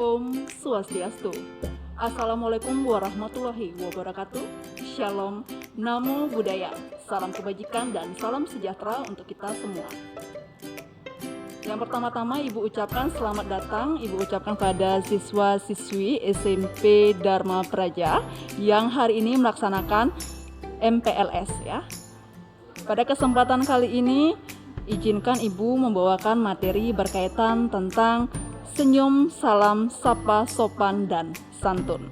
Om Swastiastu. Assalamualaikum warahmatullahi wabarakatuh. Shalom, Namo Buddhaya. Salam kebajikan dan salam sejahtera untuk kita semua. Yang pertama-tama Ibu ucapkan selamat datang, Ibu ucapkan pada siswa-siswi SMP Dharma Praja yang hari ini melaksanakan MPLS ya. Pada kesempatan kali ini, izinkan Ibu membawakan materi berkaitan tentang senyum, salam, sapa, sopan, dan santun.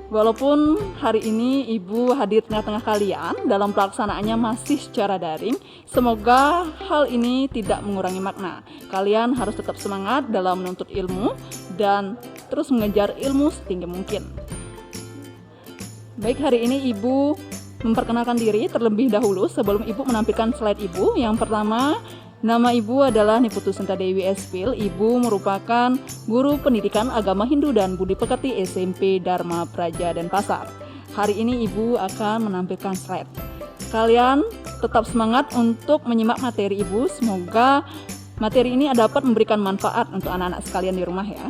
Walaupun hari ini Ibu hadir tengah-tengah kalian, dalam pelaksanaannya masih secara daring, semoga hal ini tidak mengurangi makna. Kalian harus tetap semangat dalam menuntut ilmu dan terus mengejar ilmu setinggi mungkin. Baik, hari ini Ibu memperkenalkan diri terlebih dahulu sebelum Ibu menampilkan slide Ibu. Yang pertama, nama Ibu adalah Niputu Sinta Dewi Espil. Ibu merupakan guru pendidikan agama Hindu dan Budi Pekerti SMP Dharma Praja Denpasar. Hari ini Ibu akan menampilkan slide. Kalian tetap semangat untuk menyimak materi Ibu. Semoga materi ini dapat memberikan manfaat untuk anak-anak sekalian di rumah ya.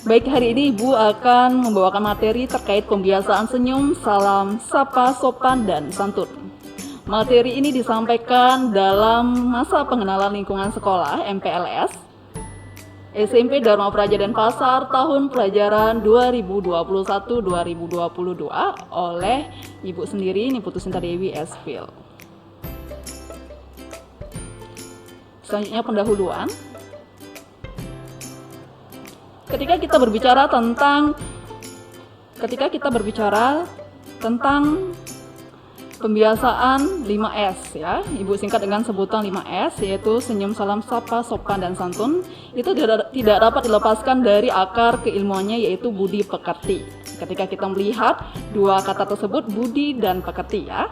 Baik, hari ini Ibu akan membawakan materi terkait pembiasaan senyum, salam, sapa, sopan, dan santun. Materi ini disampaikan dalam masa pengenalan lingkungan sekolah MPLS SMP Dharma Praja Denpasar tahun pelajaran 2021-2022 oleh Ibu sendiri, Niputu Sinta Dewi Espil. Selanjutnya pendahuluan. Ketika kita berbicara tentang pembiasaan 5S ya, Ibu singkat dengan sebutan 5S, yaitu senyum, salam, sapa, sopan, dan santun. Itu tidak dapat dilepaskan dari akar keilmuannya, yaitu budi pekerti. Ketika kita melihat dua kata tersebut, budi dan pekerti ya,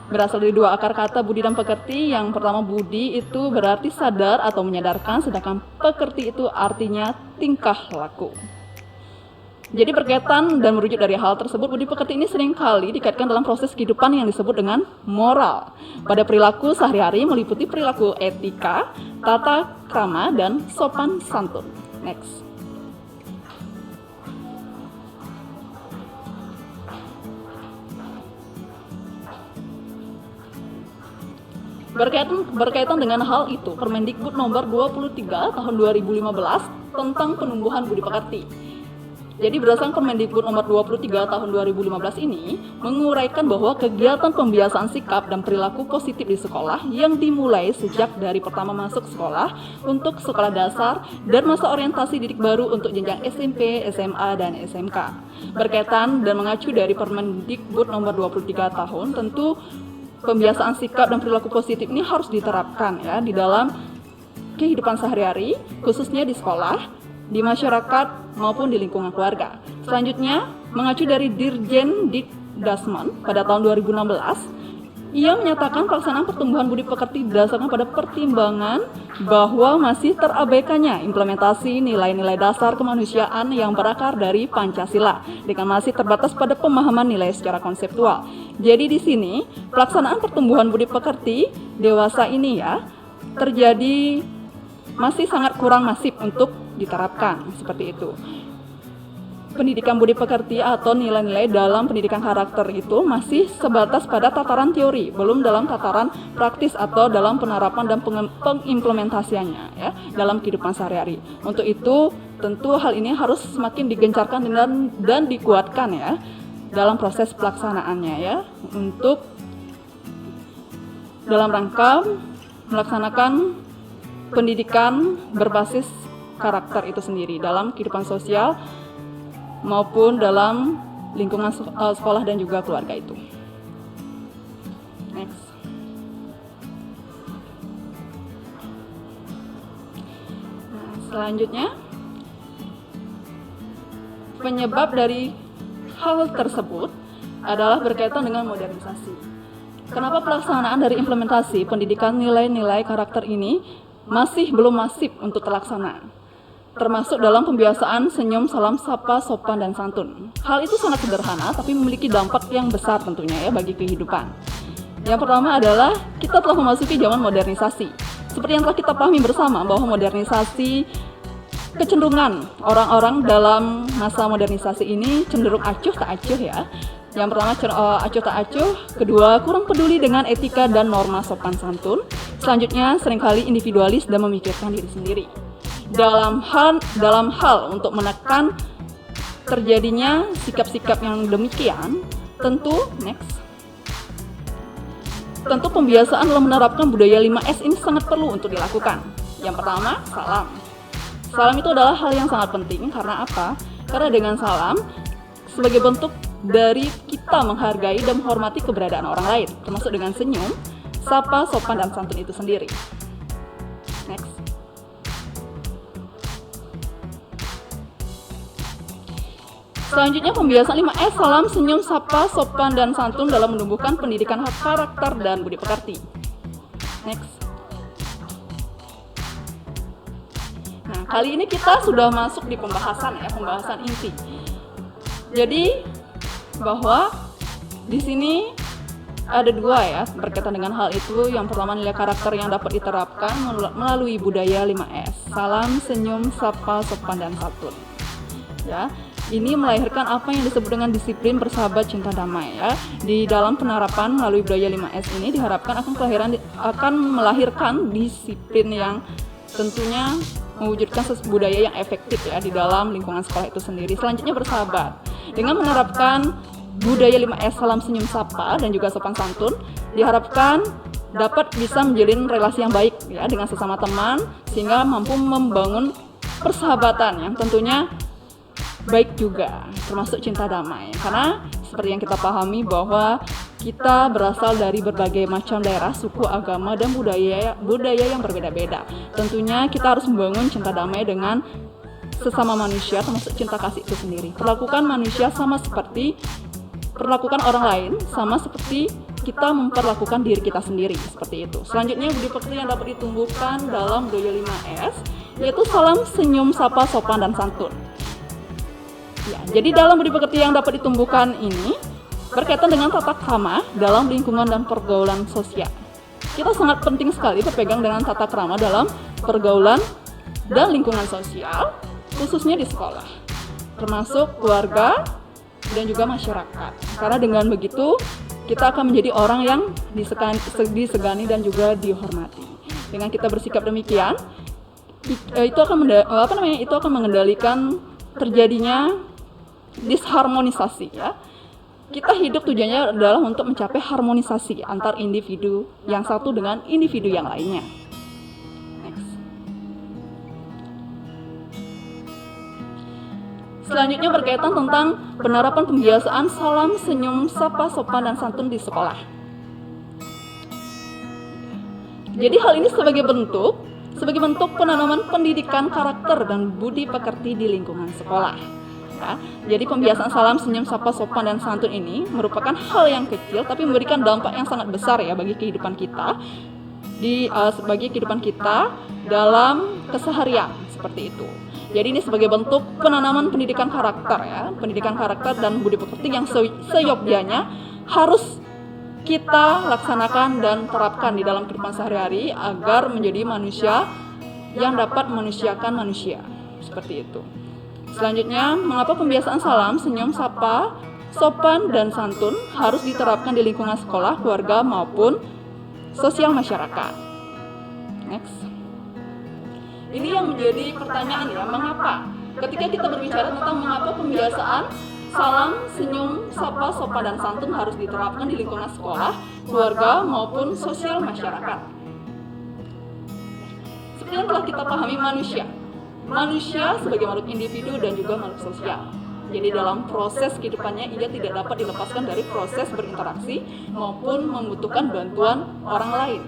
berasal dari dua akar kata budi dan pekerti. Yang pertama, budi itu berarti sadar atau menyadarkan, sedangkan pekerti itu artinya tingkah laku. Jadi berkaitan dan merujuk dari hal tersebut, budi pekerti ini seringkali dikaitkan dalam proses kehidupan yang disebut dengan moral. Pada perilaku sehari-hari meliputi perilaku etika, tata krama, dan sopan santun. Next. Berkaitan dengan hal itu, Permendikbud nomor 23 tahun 2015 tentang penumbuhan budi pekerti. Jadi berdasarkan Permendikbud nomor 23 tahun 2015 ini menguraikan bahwa kegiatan pembiasaan sikap dan perilaku positif di sekolah yang dimulai sejak dari pertama masuk sekolah untuk sekolah dasar dan masa orientasi didik baru untuk jenjang SMP, SMA, dan SMK. Berkaitan dan mengacu dari Permendikbud nomor 23 tahun, tentu pembiasaan sikap dan perilaku positif ini harus diterapkan ya di dalam kehidupan sehari-hari, khususnya di sekolah, di masyarakat, maupun di lingkungan keluarga. Selanjutnya, mengacu dari Dirjen Dikdasmen pada tahun 2016, ia menyatakan pelaksanaan pertumbuhan budi pekerti didasarkan pada pertimbangan bahwa masih terabaikannya implementasi nilai-nilai dasar kemanusiaan yang berakar dari Pancasila dengan masih terbatas pada pemahaman nilai secara konseptual. Jadi di sini pelaksanaan pertumbuhan budi pekerti dewasa ini ya terjadi masih sangat kurang masif untuk diterapkan seperti itu. Pendidikan budi pekerti atau nilai-nilai dalam pendidikan karakter itu masih sebatas pada tataran teori, belum dalam tataran praktis atau dalam penerapan dan pengimplementasiannya ya dalam kehidupan sehari-hari. Untuk itu, tentu hal ini harus semakin digencarkan dan dikuatkan ya dalam proses pelaksanaannya ya, untuk dalam rangka melaksanakan pendidikan berbasis karakter itu sendiri dalam kehidupan sosial maupun dalam lingkungan sekolah dan juga keluarga itu. Next. Nah, selanjutnya, penyebab dari hal tersebut adalah berkaitan dengan modernisasi. Kenapa pelaksanaan dari implementasi pendidikan nilai-nilai karakter ini masih belum masif untuk terlaksana? Termasuk dalam pembiasaan senyum, salam, sapa, sopan, dan santun. Hal itu sangat sederhana, tapi memiliki dampak yang besar tentunya ya bagi kehidupan. Yang pertama adalah kita telah memasuki zaman modernisasi, seperti yang telah kita pahami bersama bahwa modernisasi, kecenderungan orang-orang dalam masa modernisasi ini cenderung acuh tak acuh ya. Yang pertama acuh tak acuh, kedua kurang peduli dengan etika dan norma sopan santun, selanjutnya seringkali individualis dan memikirkan diri sendiri. Dalam hal untuk menekan terjadinya sikap-sikap yang demikian, tentu pembiasaan dalam menerapkan budaya 5S ini sangat perlu untuk dilakukan. Yang pertama, salam. Salam itu adalah hal yang sangat penting karena apa? Karena dengan salam sebagai bentuk dari kita menghargai dan menghormati keberadaan orang lain, termasuk dengan senyum, sapa, sopan, dan santun itu sendiri. Next. Selanjutnya pembiasaan 5S, salam, senyum, sapa, sopan, dan santun dalam menumbuhkan pendidikan karakter dan budi pekerti. Next. Nah, kali ini kita sudah masuk di pembahasan inti. Jadi bahwa di sini ada dua ya berkaitan dengan hal itu. Yang pertama nilai karakter yang dapat diterapkan melalui budaya 5S, salam, senyum, sapa, sopan, dan santun. Ya, ini melahirkan apa yang disebut dengan disiplin bersahabat cinta damai ya. Di dalam penerapan melalui budaya 5S ini diharapkan akan melahirkan disiplin yang tentunya mewujudkan budaya yang efektif ya di dalam lingkungan sekolah itu sendiri. Selanjutnya bersahabat. Dengan menerapkan budaya 5S, salam, senyum, sapa, dan juga sopan santun, diharapkan dapat bisa menjalin relasi yang baik ya dengan sesama teman, sehingga mampu membangun persahabatan yang tentunya baik juga, termasuk cinta damai. Karena seperti yang kita pahami bahwa kita berasal dari berbagai macam daerah, suku, agama, dan budaya yang berbeda-beda. Tentunya kita harus membangun cinta damai dengan sesama manusia, termasuk cinta kasih itu sendiri. Perlakukan orang lain sama seperti kita memperlakukan diri kita sendiri, seperti itu. Selanjutnya budi pekerti yang dapat ditumbuhkan dalam budaya 5S yaitu salam, senyum, sapa, sopan, dan santun. Ya, jadi dalam budi pekerti yang dapat ditumbuhkan ini berkaitan dengan tata krama dalam lingkungan dan pergaulan sosial. Kita sangat penting sekali berpegang dengan tata krama dalam pergaulan dan lingkungan sosial, khususnya di sekolah, termasuk keluarga dan juga masyarakat. Karena dengan begitu kita akan menjadi orang yang disegani dan juga dihormati. Dengan kita bersikap demikian, itu akan mengendalikan terjadinya disharmonisasi ya. Kita hidup tujuannya adalah untuk mencapai harmonisasi antar individu yang satu dengan individu yang lainnya. Next. Selanjutnya berkaitan tentang penerapan pembiasaan salam, senyum, sapa, sopan, dan santun di sekolah. Jadi hal ini sebagai bentuk penanaman pendidikan karakter dan budi pekerti di lingkungan sekolah. Ya, jadi pembiasaan salam, senyum, sapa, sopan, dan santun ini merupakan hal yang kecil tapi memberikan dampak yang sangat besar ya bagi kehidupan kita dalam keseharian seperti itu. Jadi ini sebagai bentuk penanaman pendidikan karakter dan budi pekerti yang seyogyanya harus kita laksanakan dan terapkan di dalam kehidupan sehari-hari agar menjadi manusia yang dapat memanusiakan manusia, seperti itu. Selanjutnya, mengapa pembiasaan salam, senyum, sapa, sopan, dan santun harus diterapkan di lingkungan sekolah, keluarga, maupun sosial masyarakat? Next. Ini yang menjadi pertanyaan ya, mengapa? Ketika kita berbicara tentang mengapa pembiasaan salam, senyum, sapa, sopan, dan santun harus diterapkan di lingkungan sekolah, keluarga, maupun sosial masyarakat. Seperti yang telah kita pahami Manusia sebagai makhluk individu dan juga makhluk sosial. Jadi dalam proses kehidupannya ia tidak dapat dilepaskan dari proses berinteraksi maupun membutuhkan bantuan orang lain.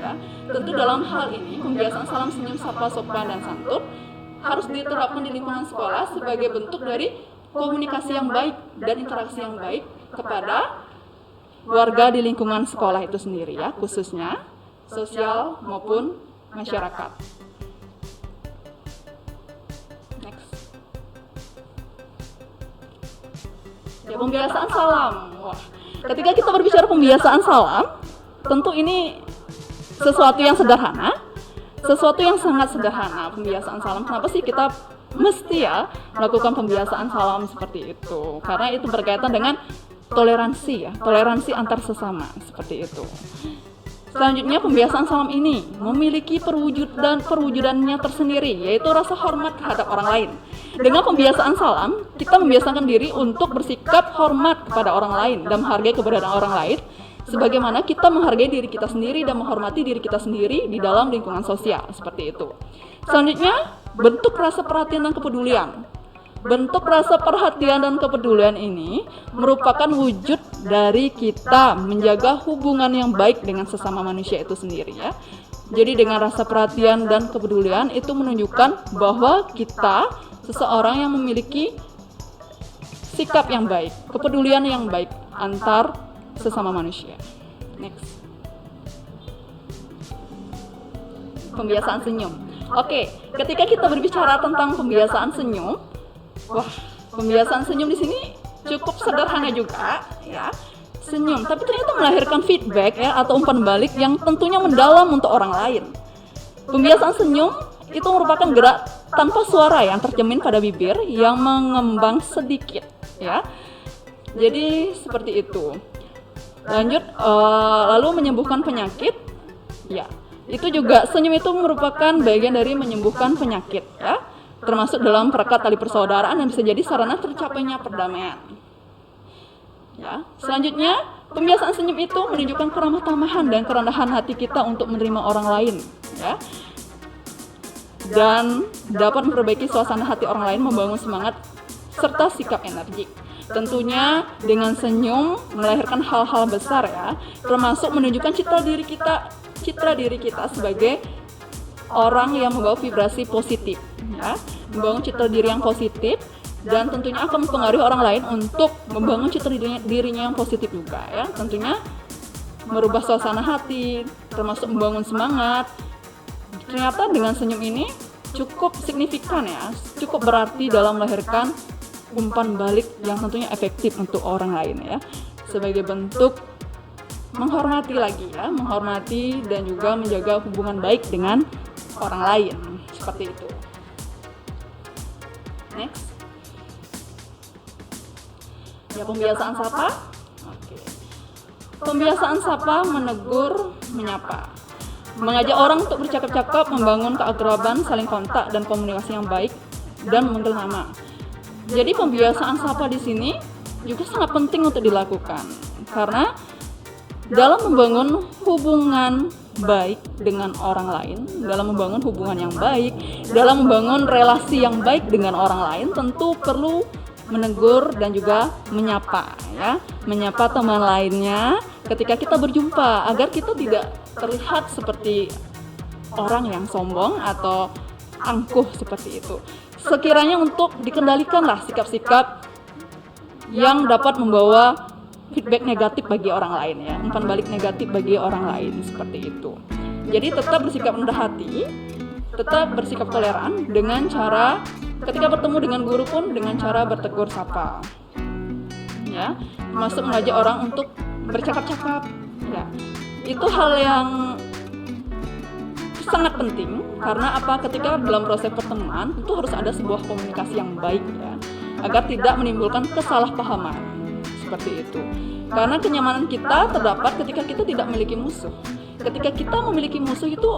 Ya. Tentu dalam hal ini pembiasaan salam, senyum, sapa, sopan, dan santun harus diterapkan di lingkungan sekolah sebagai bentuk dari komunikasi yang baik dan interaksi yang baik kepada warga di lingkungan sekolah itu sendiri ya, khususnya sosial maupun masyarakat. Ya, pembiasaan salam. Wah, ketika kita berbicara pembiasaan salam, tentu ini sesuatu yang sederhana, sesuatu yang sangat sederhana, pembiasaan salam. Kenapa sih kita mesti ya melakukan pembiasaan salam seperti itu? Karena itu berkaitan dengan toleransi ya, toleransi antar sesama seperti itu. Selanjutnya, pembiasaan salam ini memiliki perwujudannya tersendiri, yaitu rasa hormat terhadap orang lain. Dengan pembiasaan salam, kita membiasakan diri untuk bersikap hormat kepada orang lain dan menghargai keberadaan orang lain, sebagaimana kita menghargai diri kita sendiri dan menghormati diri kita sendiri di dalam lingkungan sosial, seperti itu. Selanjutnya, bentuk rasa perhatian dan kepedulian. Bentuk rasa perhatian dan kepedulian ini merupakan wujud dari kita menjaga hubungan yang baik dengan sesama manusia itu sendiri ya. Jadi dengan rasa perhatian dan kepedulian itu menunjukkan bahwa kita seseorang yang memiliki sikap yang baik, kepedulian yang baik antar sesama manusia. Next. Pembiasaan senyum. Oke, ketika kita berbicara tentang pembiasaan senyum, pembiasaan senyum di sini cukup sederhana juga ya. Senyum, tapi ternyata melahirkan feedback ya atau umpan balik yang tentunya mendalam untuk orang lain. Pembiasaan senyum itu merupakan gerak tanpa suara yang tercermin pada bibir yang mengembang sedikit ya. Jadi seperti itu. Lanjut, lalu menyembuhkan penyakit ya. Itu juga senyum itu merupakan bagian dari menyembuhkan penyakit ya, termasuk dalam perekat tali persaudaraan dan bisa jadi sarana tercapainya perdamaian. Ya, selanjutnya pembiasaan senyum itu menunjukkan keramah tamahan dan kerendahan hati kita untuk menerima orang lain, ya, dan dapat memperbaiki suasana hati orang lain, membangun semangat serta sikap energik. Tentunya dengan senyum melahirkan hal-hal besar ya, termasuk menunjukkan citra diri kita sebagai orang yang membawa vibrasi positif ya, membangun citra diri yang positif dan tentunya akan mempengaruhi orang lain untuk membangun citra dirinya yang positif juga ya. Tentunya merubah suasana hati, termasuk membangun semangat. Ternyata dengan senyum ini cukup signifikan ya, cukup berarti dalam melahirkan umpan balik yang tentunya efektif untuk orang lain ya, sebagai bentuk menghormati lagi ya, menghormati dan juga menjaga hubungan baik dengan orang lain, seperti itu. Next. Ya, pembiasaan sapa. Oke. Pembiasaan sapa, menegur, menyapa. Mengajak orang untuk bercakap-cakap, membangun keakraban, saling kontak dan komunikasi yang baik dan memanggil nama. Jadi pembiasaan sapa di sini juga sangat penting untuk dilakukan karena dalam membangun hubungan baik dengan orang lain, dalam membangun hubungan yang baik, dalam membangun relasi yang baik dengan orang lain, tentu perlu menegur dan juga menyapa ya, menyapa teman lainnya ketika kita berjumpa agar kita tidak terlihat seperti orang yang sombong atau angkuh seperti itu. Sekiranya untuk dikendalikanlah sikap-sikap yang dapat membawa feedback negatif bagi orang lain ya, umpan balik negatif bagi orang lain seperti itu. Jadi tetap bersikap rendah hati, tetap bersikap toleran dengan cara ketika bertemu dengan guru pun dengan cara bertegur sapa. Ya, termasuk mengajak orang untuk bercakap-cakap ya. Itu hal yang sangat penting karena apa, ketika dalam proses pertemuan itu harus ada sebuah komunikasi yang baik ya, agar tidak menimbulkan kesalahpahaman seperti itu. Karena kenyamanan kita terdapat ketika kita tidak memiliki musuh. Ketika kita memiliki musuh itu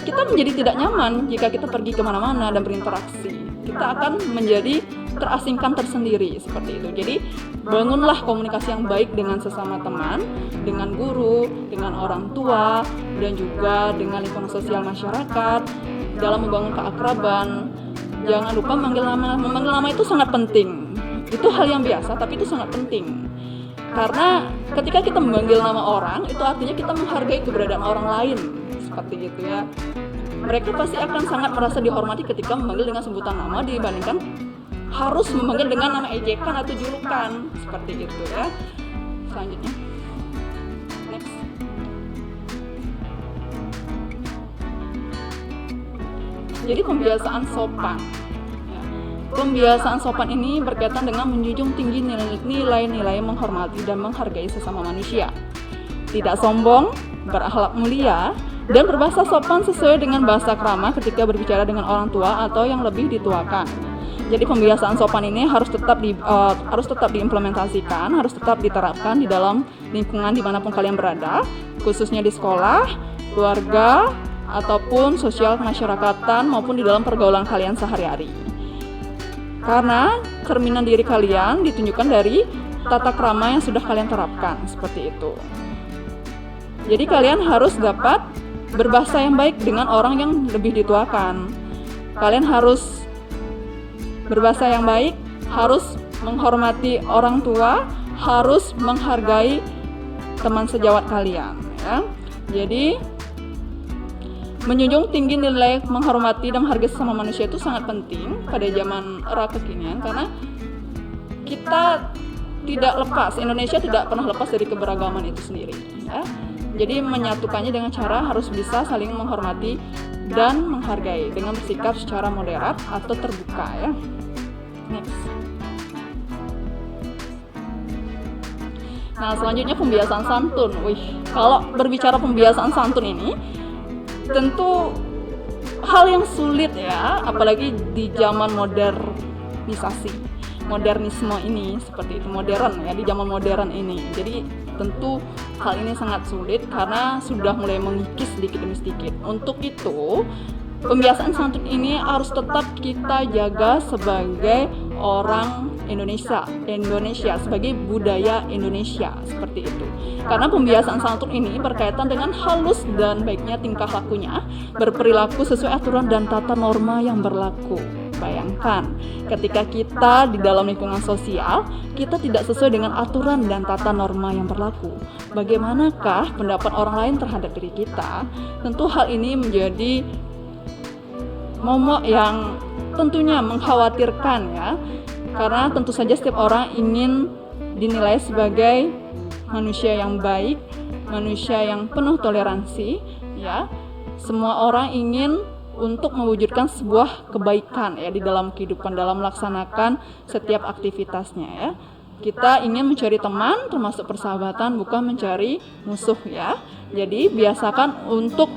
kita menjadi tidak nyaman jika kita pergi kemana-mana dan berinteraksi. Kita akan menjadi terasingkan tersendiri seperti itu. Jadi bangunlah komunikasi yang baik dengan sesama teman, dengan guru, dengan orang tua, dan juga dengan lingkungan sosial masyarakat dalam membangun keakraban. Jangan lupa memanggil nama itu sangat penting. Itu hal yang biasa tapi itu sangat penting. Karena ketika kita memanggil nama orang, itu artinya kita menghargai keberadaan orang lain seperti itu ya. Mereka pasti akan sangat merasa dihormati ketika memanggil dengan sebutan nama dibandingkan harus memanggil dengan nama ejekan atau julukan seperti itu ya. Selanjutnya, next. Jadi pembiasaan sopan. Ya. Pembiasaan sopan ini berkaitan dengan menjunjung tinggi nilai-nilai menghormati dan menghargai sesama manusia. Tidak sombong, berakhlak mulia, dan berbahasa sopan sesuai dengan bahasa krama ketika berbicara dengan orang tua atau yang lebih dituakan. Jadi pembiasaan sopan ini harus tetap diimplementasikan, harus tetap diterapkan di dalam lingkungan dimanapun kalian berada, khususnya di sekolah, keluarga, ataupun sosial kemasyarakatan maupun di dalam pergaulan kalian sehari-hari. Karena cerminan diri kalian ditunjukkan dari tata krama yang sudah kalian terapkan, seperti itu. Jadi kalian harus dapat berbahasa yang baik dengan orang yang lebih dituakan. Kalian harus berbahasa yang baik, harus menghormati orang tua, harus menghargai teman sejawat kalian, ya. Jadi menjunjung tinggi nilai menghormati dan menghargai sesama manusia itu sangat penting pada zaman era kekinian, karena kita tidak lepas, Indonesia tidak pernah lepas dari keberagaman itu sendiri, ya. Jadi menyatukannya dengan cara harus bisa saling menghormati dan menghargai dengan bersikap secara moderat atau terbuka, ya. Next. Nah, selanjutnya pembiasaan santun. Kalau berbicara pembiasaan santun ini tentu hal yang sulit, ya, apalagi di zaman modernisme ini, seperti itu, modern, ya, di zaman modern ini. Jadi tentu hal ini sangat sulit karena sudah mulai mengikis sedikit demi sedikit. Untuk itu pembiasaan santun ini harus tetap kita jaga sebagai orang Indonesia, sebagai budaya Indonesia, seperti itu. Karena pembiasaan santun ini berkaitan dengan halus dan baiknya tingkah lakunya, berperilaku sesuai aturan dan tata norma yang berlaku. Bayangkan, ketika kita di dalam lingkungan sosial, kita tidak sesuai dengan aturan dan tata norma yang berlaku. Bagaimanakah pendapat orang lain terhadap diri kita? Tentu hal ini menjadi momok yang tentunya mengkhawatirkan, ya, karena tentu saja setiap orang ingin dinilai sebagai manusia yang baik, manusia yang penuh toleransi, ya. Semua orang ingin untuk mewujudkan sebuah kebaikan, ya, di dalam kehidupan, dalam melaksanakan setiap aktivitasnya, ya. Kita ingin mencari teman, termasuk persahabatan, bukan mencari musuh, ya. Jadi biasakan untuk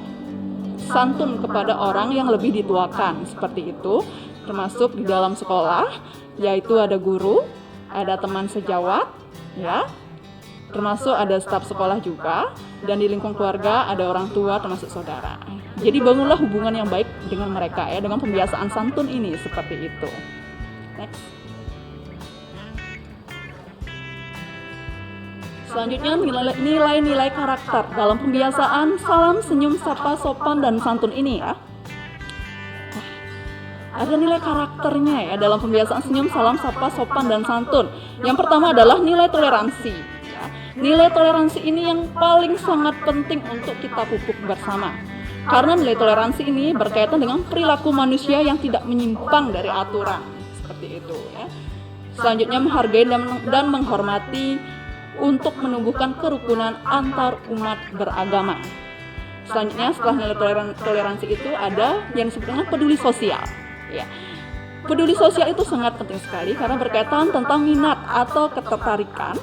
santun kepada orang yang lebih dituakan, seperti itu, termasuk di dalam sekolah, yaitu ada guru, ada teman sejawat, ya, termasuk ada staf sekolah juga, dan di lingkungan keluarga ada orang tua termasuk saudara. Jadi bangunlah hubungan yang baik dengan mereka, ya, dengan pembiasaan santun ini, seperti itu. Next. Selanjutnya nilai-nilai karakter dalam pembiasaan salam, senyum, sapa, sopan, dan santun ini, ya. Ada nilai karakternya, ya, dalam pembiasaan senyum, salam, sapa, sopan, dan santun. Yang pertama adalah nilai toleransi, ya. Nilai toleransi ini yang paling sangat penting untuk kita pupuk bersama. Karena nilai toleransi ini berkaitan dengan perilaku manusia yang tidak menyimpang dari aturan, seperti itu, ya. Selanjutnya menghargai dan menghormati untuk menumbuhkan kerukunan antar umat beragama. Selanjutnya setelah nilai toleransi itu ada yang disebut dengan peduli sosial, ya. Peduli sosial itu sangat penting sekali karena berkaitan tentang minat atau ketertarikan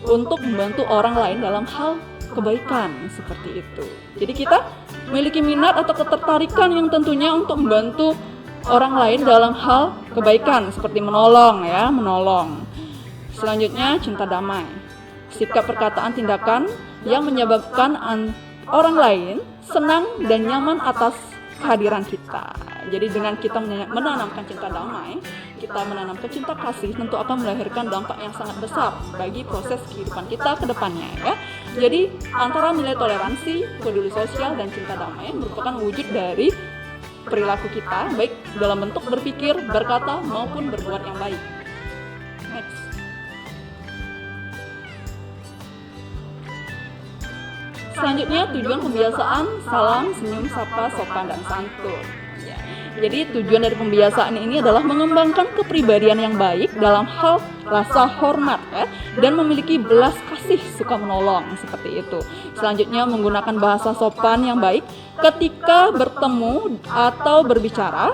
untuk membantu orang lain dalam hal kebaikan, seperti itu. Jadi kita memiliki minat atau ketertarikan yang tentunya untuk membantu orang lain dalam hal kebaikan, seperti menolong, ya, menolong. Selanjutnya cinta damai. Sikap perkataan tindakan yang menyebabkan orang lain senang dan nyaman atas kehadiran kita. Jadi dengan kita menanamkan cinta damai, kita menanamkan cinta kasih, tentu akan melahirkan dampak yang sangat besar bagi proses kehidupan kita ke depannya, ya. Jadi antara nilai toleransi, peduli sosial, dan cinta damai merupakan wujud dari perilaku kita, baik dalam bentuk berpikir, berkata, maupun berbuat yang baik. Next. Selanjutnya tujuan pembiasaan salam, senyum, sapa, sopan, dan santun. Ya. Jadi tujuan dari pembiasaan ini adalah mengembangkan kepribadian yang baik dalam hal rasa hormat, ya, dan memiliki belas kasih suka menolong, seperti itu. Selanjutnya menggunakan bahasa sopan yang baik ketika bertemu atau berbicara,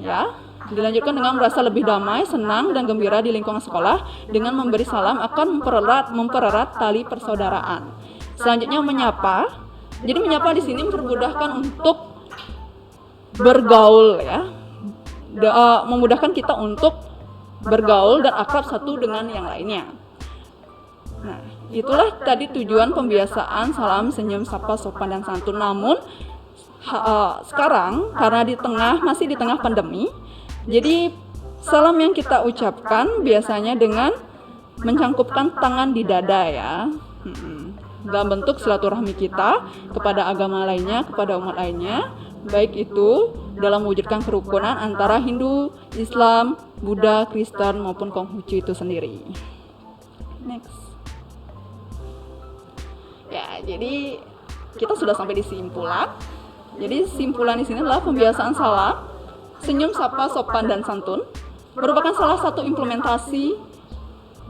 ya. Dilanjutkan dengan merasa lebih damai, senang, dan gembira di lingkungan sekolah dengan memberi salam akan mempererat tali persaudaraan. Selanjutnya menyapa Jadi menyapa di sini mempermudahkan untuk bergaul ya, memudahkan kita untuk bergaul dan akrab satu dengan yang lainnya. Nah, itulah tadi tujuan pembiasaan salam, senyum, sapa, sopan, dan santun. Namun sekarang karena masih di tengah pandemi, jadi salam yang kita ucapkan biasanya dengan mencangkupkan tangan di dada ya, dalam bentuk silaturahmi kita kepada agama lainnya, kepada umat lainnya, baik itu dalam mewujudkan kerukunan antara Hindu, Islam, Buddha, Kristen maupun Konghucu itu sendiri. Next. Ya, jadi kita sudah sampai di simpulan. Jadi simpulan di sini adalah pembiasaan salam, senyum, sapa, sopan, dan santun merupakan salah satu implementasi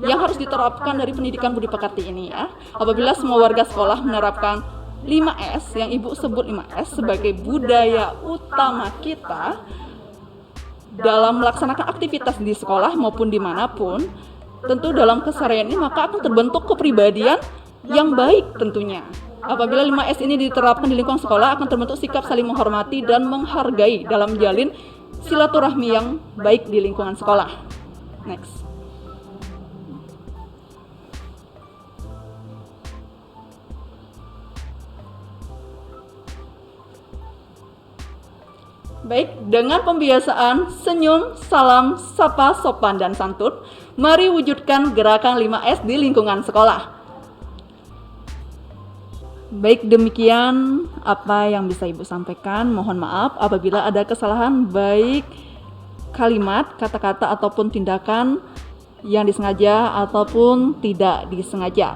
yang harus diterapkan dari pendidikan budi pekerti ini ya. Apabila semua warga sekolah menerapkan 5S yang Ibu sebut 5S sebagai budaya utama kita dalam melaksanakan aktivitas di sekolah maupun dimanapun, tentu dalam keseharian ini maka akan terbentuk kepribadian yang baik tentunya. Apabila 5S ini diterapkan di lingkungan sekolah, akan terbentuk sikap saling menghormati dan menghargai dalam menjalin silaturahmi yang baik di lingkungan sekolah. Next. Baik, dengan pembiasaan senyum, salam, sapa, sopan, dan santun, mari wujudkan gerakan 5S di lingkungan sekolah. Baik, demikian apa yang bisa Ibu sampaikan. Mohon maaf apabila ada kesalahan baik kalimat, kata-kata ataupun tindakan yang disengaja ataupun tidak disengaja.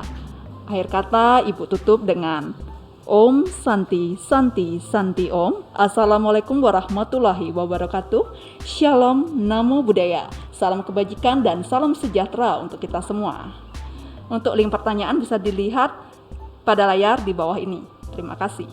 Akhir kata Ibu tutup dengan Om Santi Santi Santi Om. Assalamualaikum warahmatullahi wabarakatuh. Shalom, Namo Buddhaya. Salam kebajikan dan salam sejahtera untuk kita semua. Untuk link pertanyaan bisa dilihat pada layar di bawah ini. Terima kasih.